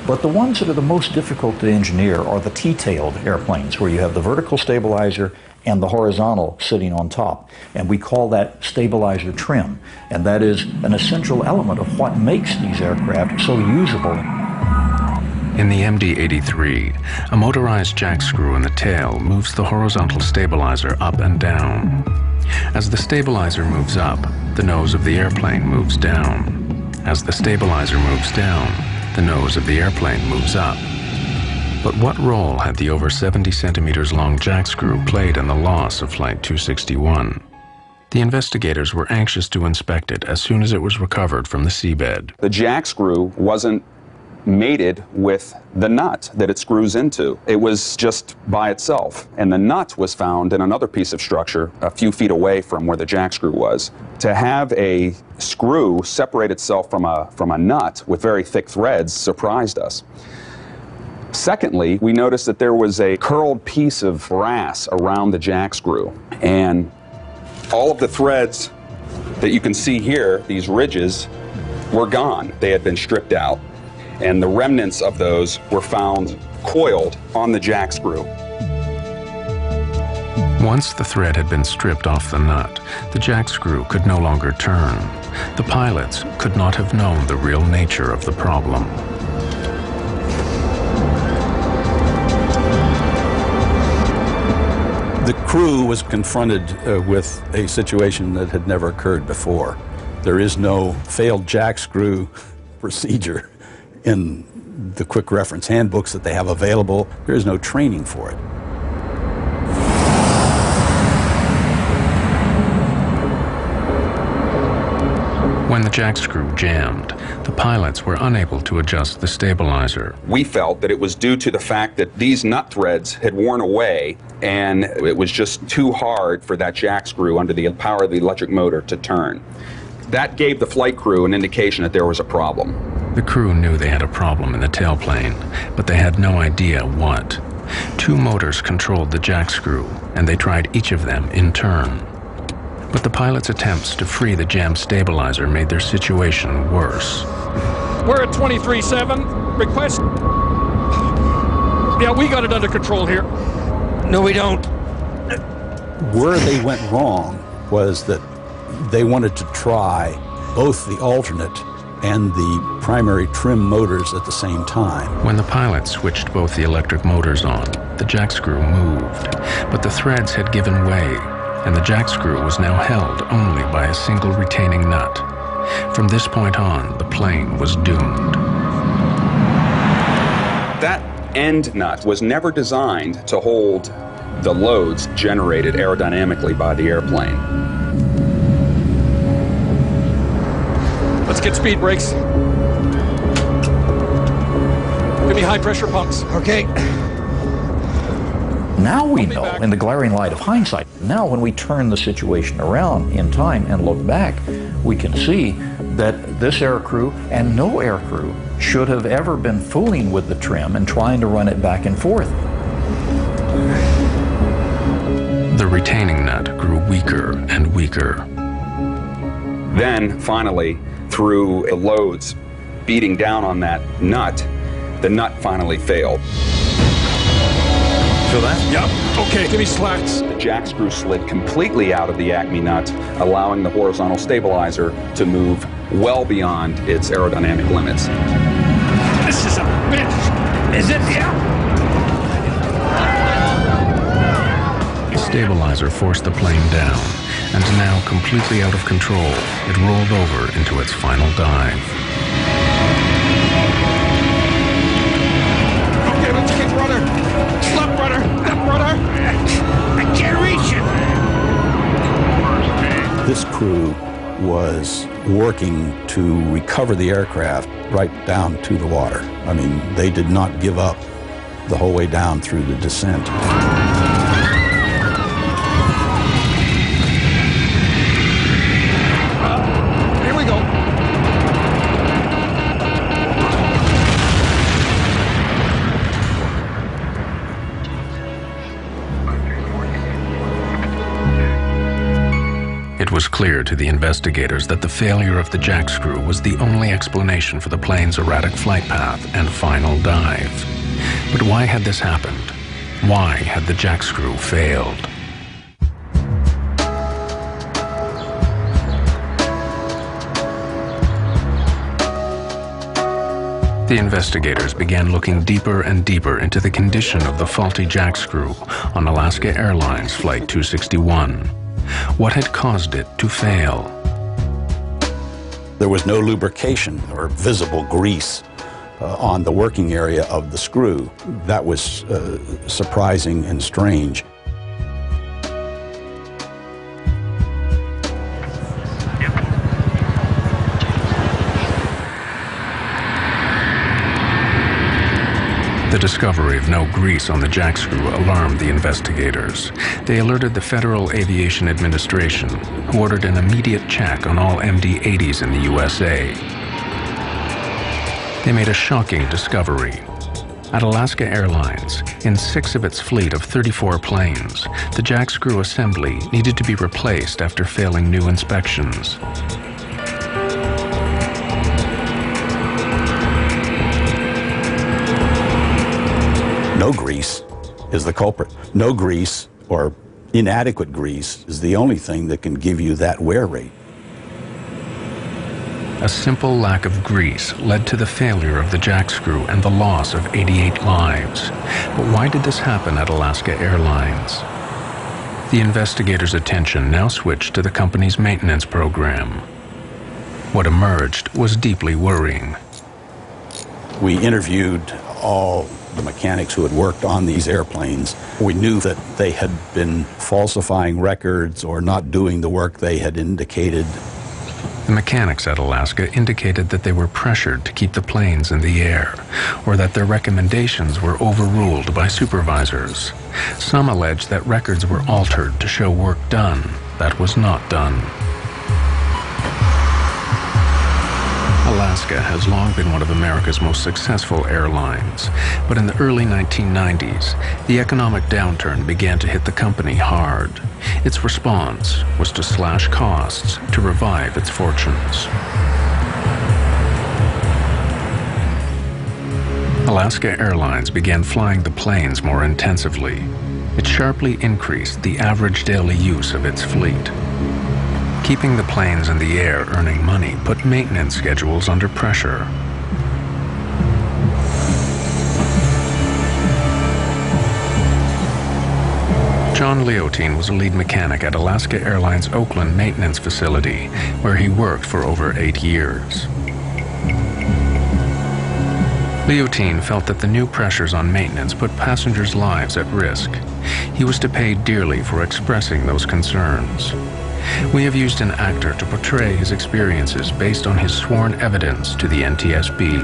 But the ones that are the most difficult to engineer are the T-tailed airplanes, where you have the vertical stabilizer and the horizontal sitting on top. And we call that stabilizer trim. And that is an essential element of what makes these aircraft so usable. In the MD-83, a motorized jack screw in the tail moves the horizontal stabilizer up and down. As the stabilizer moves up, the nose of the airplane moves down. As the stabilizer moves down, the nose of the airplane moves up. But what role had the over 70 centimeters long jack screw played in the loss of Flight 261? The investigators were anxious to inspect it as soon as it was recovered from the seabed. The jack screw wasn't mated with the nut that it screws into. It was just by itself, and the nut was found in another piece of structure a few feet away from where the jack screw was. To have a screw separate itself from a nut with very thick threads surprised us. Secondly, we noticed that there was a curled piece of brass around the jack screw, and all of the threads that you can see here, these ridges, were gone. They had been stripped out, and the remnants of those were found coiled on the jack screw. Once the thread had been stripped off the nut, the jack screw could no longer turn. The pilots could not have known the real nature of the problem. The crew was confronted with a situation that had never occurred before. There is no failed jack screw procedure in the quick reference handbooks that they have available. There is no training for it. When the jack screw jammed, the pilots were unable to adjust the stabilizer. We felt that it was due to the fact that these nut threads had worn away, and it was just too hard for that jack screw under the power of the electric motor to turn. That gave the flight crew an indication that there was a problem. The crew knew they had a problem in the tailplane, but they had no idea what. Two motors controlled the jack screw, and they tried each of them in turn. But the pilots' attempts to free the jammed stabilizer made their situation worse. We're at 23.7. Request. Yeah, we got it under control here. No, we don't. Where they went wrong was that they wanted to try both the alternate and the primary trim motors at the same time. When the pilots switched both the electric motors on, the jack screw moved, but the threads had given way, and the jack screw was now held only by a single retaining nut. From this point on, the plane was doomed. That end nut was never designed to hold the loads generated aerodynamically by the airplane. Let's get speed brakes. Give me high pressure pumps. Okay. Now we know, in the glaring light of hindsight, now when we turn the situation around in time and look back, we can see that this aircrew and no aircrew should have ever been fooling with the trim and trying to run it back and forth. The retaining nut grew weaker and weaker. Then, finally, through the loads beating down on that nut, the nut finally failed. Feel that? Yep. Okay, give me slats. The jack screw slid completely out of the Acme nut, allowing the horizontal stabilizer to move well beyond its aerodynamic limits. This is a bitch. Is it? Yeah. The stabilizer forced the plane down, and now completely out of control, it rolled over into its final dive. Okay, let's kick rudder. Left rudder. Left rudder. I can't reach it. This crew was working to recover the aircraft right down to the water. I mean, they did not give up the whole way down through the descent. Here we go. It was clear to the investigators that the failure of the jack screw was the only explanation for the plane's erratic flight path and final dive. But why had this happened? Why had the jack screw failed? The investigators began looking deeper and deeper into the condition of the faulty jack screw on Alaska Airlines Flight 261. What had caused it to fail? There was no lubrication or visible grease on the working area of the screw. That was surprising and strange. The discovery of no grease on the jack screw alarmed the investigators. They alerted the Federal Aviation Administration, who ordered an immediate check on all MD-80s in the USA. They made a shocking discovery. At Alaska Airlines, in 6 of its fleet of 34 planes, the jack screw assembly needed to be replaced after failing new inspections. No grease is the culprit. No grease or inadequate grease is the only thing that can give you that wear rate. A simple lack of grease led to the failure of the jack screw and the loss of 88 lives. But why did this happen at Alaska Airlines? The investigators' attention now switched to the company's maintenance program. What emerged was deeply worrying. We interviewed all the mechanics who had worked on these airplanes. We knew that they had been falsifying records or not doing the work they had indicated. The mechanics at Alaska indicated that they were pressured to keep the planes in the air, or that their recommendations were overruled by supervisors. Some alleged that records were altered to show work done that was not done. Alaska has long been one of America's most successful airlines, but in the early 1990s, the economic downturn began to hit the company hard. Its response was to slash costs to revive its fortunes. Alaska Airlines began flying the planes more intensively. It sharply increased the average daily use of its fleet. Keeping the planes in the air earning money put maintenance schedules under pressure. John Leotine was a lead mechanic at Alaska Airlines Oakland maintenance facility, where he worked for over 8 years. Leotine felt that the new pressures on maintenance put passengers' lives at risk. He was to pay dearly for expressing those concerns. We have used an actor to portray his experiences based on his sworn evidence to the NTSB.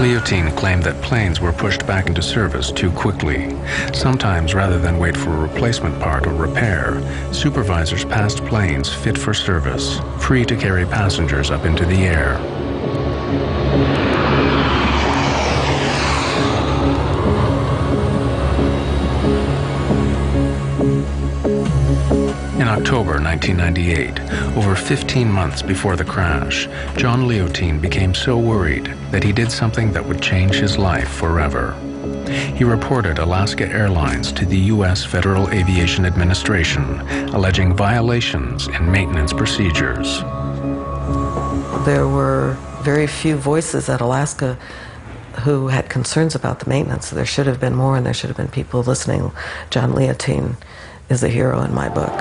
Leotine claimed that planes were pushed back into service too quickly. Sometimes, rather than wait for a replacement part or repair, supervisors passed planes fit for service, free to carry passengers up into the air. In October 1998, over 15 months before the crash, John Leotine became so worried that he did something that would change his life forever. He reported Alaska Airlines to the U.S. Federal Aviation Administration, alleging violations in maintenance procedures. There were very few voices at Alaska who had concerns about the maintenance. There should have been more, and there should have been people listening. John Leotine is a hero in my book.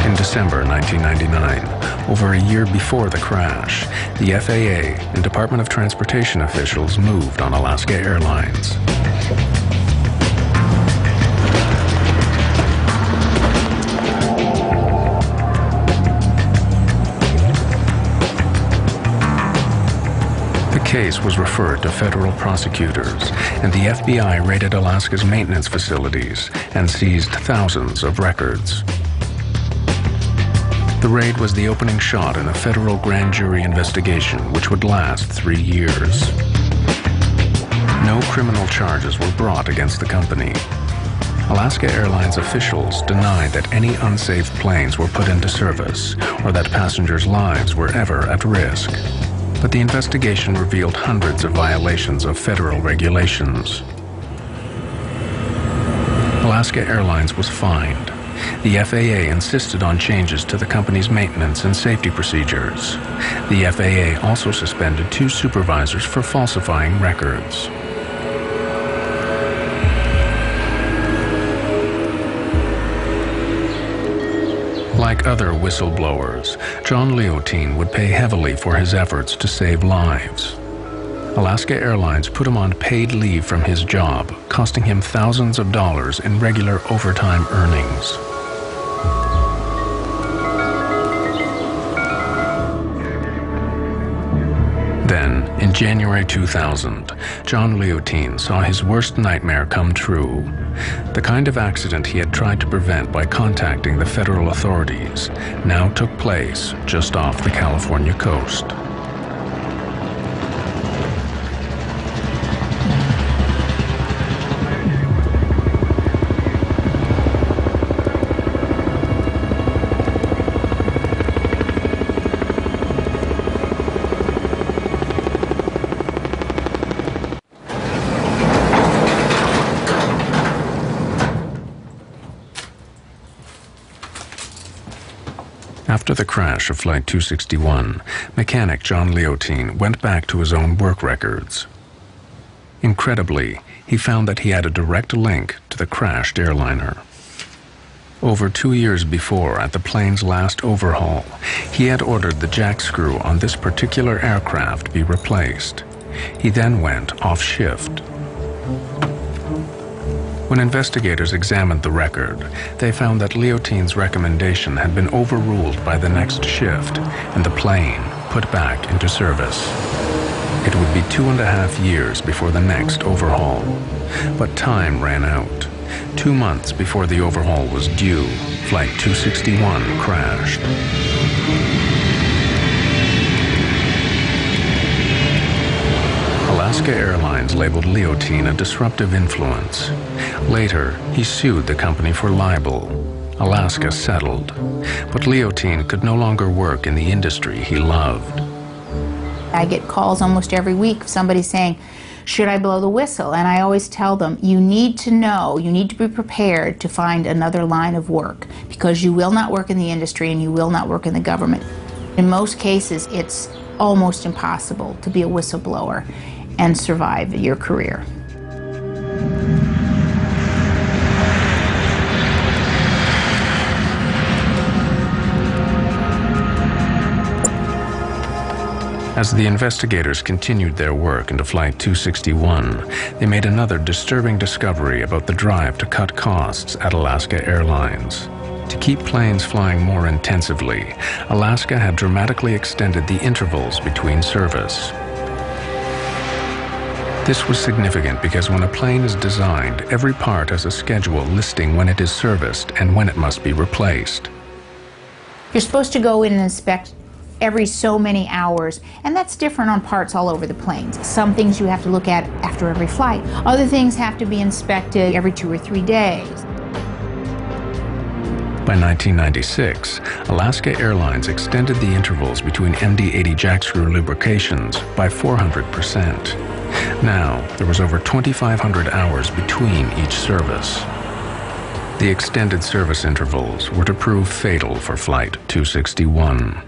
In December 1999, over a year before the crash, the FAA and Department of Transportation officials moved on Alaska Airlines. The case was referred to federal prosecutors, and the FBI raided Alaska's maintenance facilities and seized thousands of records. The raid was the opening shot in a federal grand jury investigation which would last 3 years. No criminal charges were brought against the company. Alaska Airlines officials denied that any unsafe planes were put into service or that passengers' lives were ever at risk. But the investigation revealed hundreds of violations of federal regulations. Alaska Airlines was fined. The FAA insisted on changes to the company's maintenance and safety procedures. The FAA also suspended 2 supervisors for falsifying records. Like other whistleblowers, John Leotine would pay heavily for his efforts to save lives. Alaska Airlines put him on paid leave from his job, costing him thousands of dollars in regular overtime earnings. Then, in January 2000, John Leotine saw his worst nightmare come true. The kind of accident he had tried to prevent by contacting the federal authorities now took place just off the California coast. After the crash of Flight 261, mechanic John Leotine went back to his own work records. Incredibly, he found that he had a direct link to the crashed airliner. Over 2 years before, at the plane's last overhaul, he had ordered the jack screw on this particular aircraft be replaced. He then went off shift. When investigators examined the record, they found that Leotine's recommendation had been overruled by the next shift and the plane put back into service. It would be 2.5 years before the next overhaul, but time ran out. 2 months before the overhaul was due, Flight 261 crashed. Alaska Airlines labeled Leotine a disruptive influence. Later, he sued the company for libel. Alaska settled, but Leotine could no longer work in the industry he loved. I get calls almost every week of somebody saying, should I blow the whistle? And I always tell them, you need to know, you need to be prepared to find another line of work, because you will not work in the industry and you will not work in the government. In most cases, it's almost impossible to be a whistleblower and survive your career. As the investigators continued their work into Flight 261, they made another disturbing discovery about the drive to cut costs at Alaska Airlines. To keep planes flying more intensively, Alaska had dramatically extended the intervals between service. This was significant because when a plane is designed, every part has a schedule listing when it is serviced and when it must be replaced. You're supposed to go in and inspect every so many hours, and that's different on parts all over the planes. Some things you have to look at after every flight. Other things have to be inspected every 2 or 3 days. By 1996, Alaska Airlines extended the intervals between MD-80 jackscrew lubrications by 400%. Now, there was over 2,500 hours between each service. The extended service intervals were to prove fatal for Flight 261.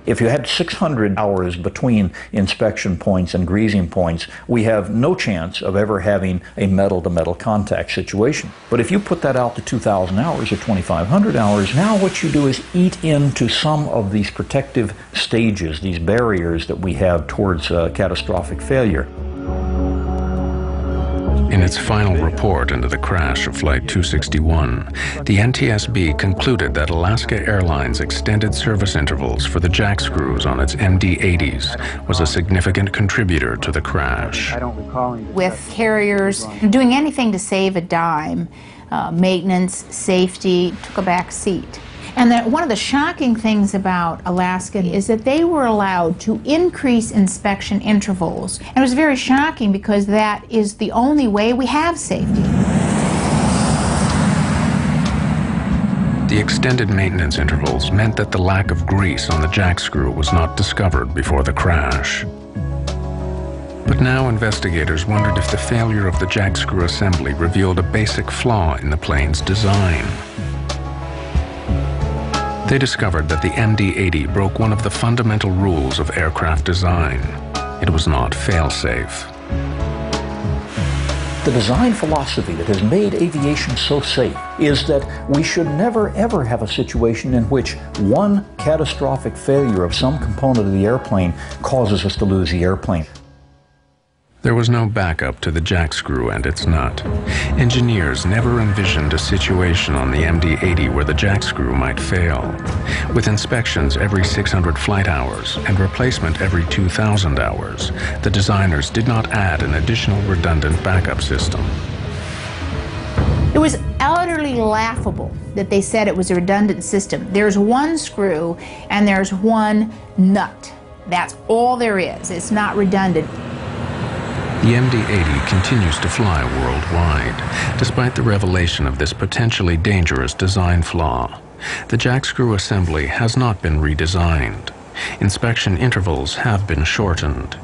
If you had 600 hours between inspection points and greasing points, we have no chance of ever having a metal-to-metal contact situation. But if you put that out to 2,000 hours or 2,500 hours, now what you do is eat into some of these protective stages, these barriers that we have towards catastrophic failure. In its final report into the crash of Flight 261, the NTSB concluded that Alaska Airlines' extended service intervals for the jackscrews on its MD-80s was a significant contributor to the crash. With carriers doing anything to save a dime, maintenance, safety, took a back seat. And that one of the shocking things about Alaska is that they were allowed to increase inspection intervals. And it was very shocking because that is the only way we have safety. The extended maintenance intervals meant that the lack of grease on the jackscrew was not discovered before the crash. But now investigators wondered if the failure of the jackscrew assembly revealed a basic flaw in the plane's design. They discovered that the MD-80 broke one of the fundamental rules of aircraft design. It was not fail-safe. The design philosophy that has made aviation so safe is that we should never ever have a situation in which one catastrophic failure of some component of the airplane causes us to lose the airplane. There was no backup to the jackscrew and its nut. Engineers never envisioned a situation on the MD-80 where the jackscrew might fail. With inspections every 600 flight hours and replacement every 2,000 hours, the designers did not add an additional redundant backup system. It was utterly laughable that they said it was a redundant system. There's one screw and there's one nut. That's all there is. It's not redundant. The MD-80 continues to fly worldwide, despite the revelation of this potentially dangerous design flaw. The jackscrew assembly has not been redesigned. Inspection intervals have been shortened,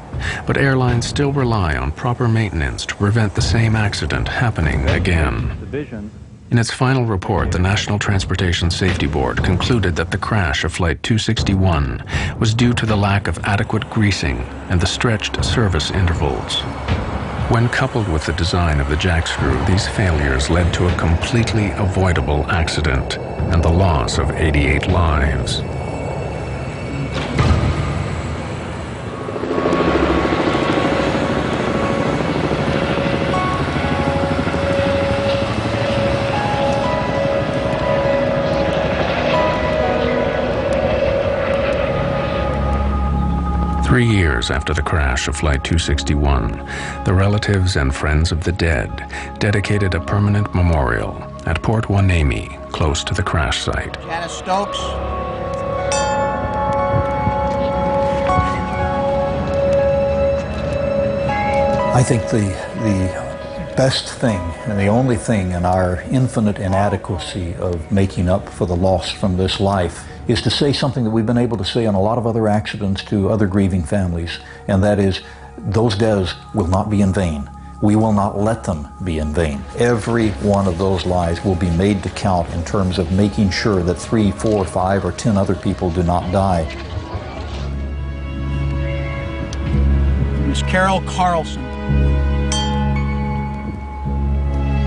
but airlines still rely on proper maintenance to prevent the same accident happening again. In its final report, the National Transportation Safety Board concluded that the crash of Flight 261 was due to the lack of adequate greasing and the stretched service intervals. When coupled with the design of the jackscrew, these failures led to a completely avoidable accident and the loss of 88 lives. 3 years after the crash of Flight 261, the relatives and friends of the dead dedicated a permanent memorial at Port Hueneme, close to the crash site. Janice Stokes. I think the best thing and the only thing in our infinite inadequacy of making up for the loss from this life is to say something that we've been able to say on a lot of other accidents to other grieving families, and that is, those deaths will not be in vain. We will not let them be in vain. Every one of those lives will be made to count in terms of making sure that 3, 4, 5, or 10 other people do not die. Miss Carol Carlson.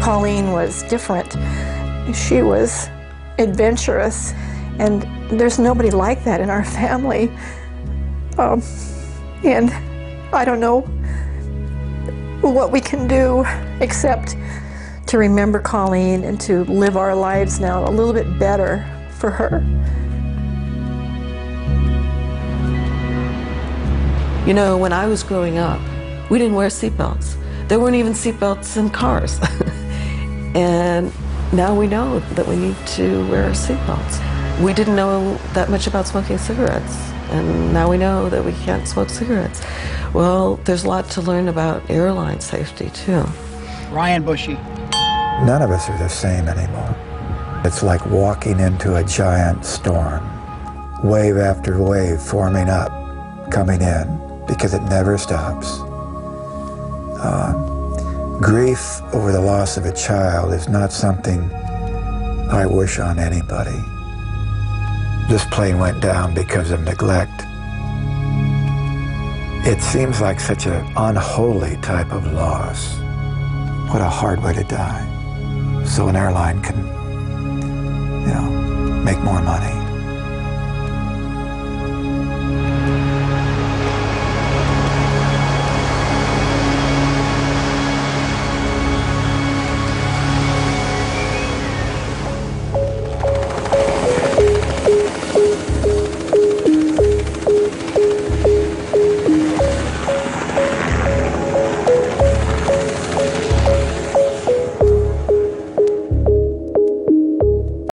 Pauline was different. She was adventurous, and there's nobody like that in our family. And I don't know what we can do except to remember Colleen and to live our lives now a little bit better for her. You know, when I was growing up, we didn't wear seatbelts. There weren't even seatbelts in cars. And now we know that we need to wear seatbelts. We didn't know that much about smoking cigarettes, and now we know that we can't smoke cigarettes. Well, there's a lot to learn about airline safety, too. Ryan Bushy. None of us are the same anymore. It's like walking into a giant storm. Wave after wave forming up, coming in, because it never stops. Grief over the loss of a child is not something I wish on anybody. This plane went down because of neglect. It seems like such an unholy type of loss. What a hard way to die. So an airline can, make more money.